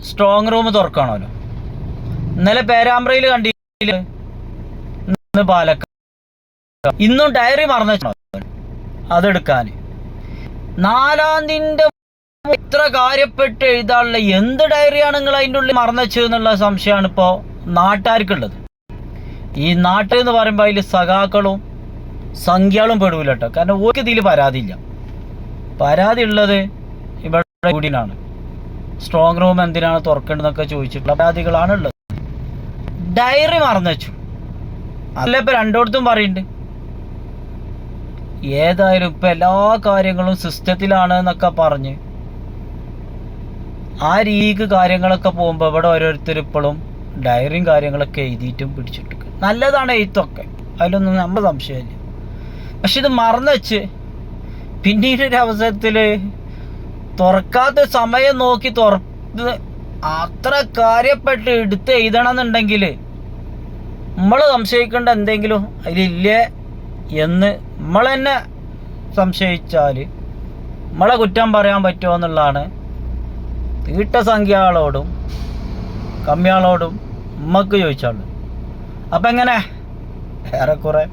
Strong room തുറക്കണമല്ലോ. ഇന്നലെ പേരാമ്പ്രയിൽ കണ്ടില്ല, ഇന്ന് പാലക്കാട്. ഇന്നും ഡയറി മറന്നു അതെടുക്കാൻ. 4-ാം തീയതി ഇത്ര കാര്യപ്പെട്ട് എഴുതാനുള്ള എന്ത് ഡയറിയാണ് നിങ്ങൾ അതിൻ്റെ ഉള്ളിൽ മറന്നു എന്നുള്ള സംശയമാണ് ഇപ്പോൾ നാട്ടുകാർക്കുള്ളത്. ഈ നാട്ടിൽ എന്ന് പറയുമ്പോൾ അതിൽ സഖാക്കളും സംഖ്യകളും പെടൂല കേട്ടോ. കാരണം ഓർക്ക് ഇതിൽ പരാതിയില്ല. പരാതി ഉള്ളത് ഇവിടെ കൂടിയാണ്. സ്ട്രോങ് റൂം എന്തിനാണ് തുറക്കേണ്ടതെന്നൊക്കെ ചോദിച്ചിട്ടുള്ള പരാതികളാണ് ഉള്ളത്. ഡയറി മറന്നു വെച്ചു അല്ല ഇപ്പം രണ്ടിടത്തും പറയുന്നുണ്ട്. ഏതായാലും ഇപ്പം എല്ലാ കാര്യങ്ങളും സിസ്റ്റത്തിലാണ് എന്നൊക്കെ പറഞ്ഞ് ആ രീതിക്ക് കാര്യങ്ങളൊക്കെ പോകുമ്പോൾ ഇവിടെ ഓരോരുത്തർ ഇപ്പോഴും ഡയറിയും കാര്യങ്ങളൊക്കെ എഴുതിയിട്ടും പിടിച്ചിട്ട് നല്ലതാണ് എഴുത്തൊക്കെ, അതിലൊന്നും നമ്മൾ സംശയമില്ല. പക്ഷെ ഇത് മറന്നു വെച്ച് പിന്നീടൊരു അവസരത്തിൽ തുറക്കാത്ത സമയം നോക്കി അത്ര കാര്യപ്പെട്ട് എടുത്ത് എഴുതണം എന്നുണ്ടെങ്കിൽ നമ്മൾ സംശയിക്കേണ്ട എന്തെങ്കിലും അതിലില്ലേ എന്ന് നമ്മൾ തന്നെ സംശയിച്ചാൽ നമ്മളെ കുറ്റം പറയാൻ പറ്റുമോ എന്നുള്ളതാണ് തീട്ടസംഖ്യകളോടും കമ്മിയാളോടും നമുക്ക് ചോദിച്ചാളുള്ളത്. അപ്പം എങ്ങനെ ഏറെക്കുറെ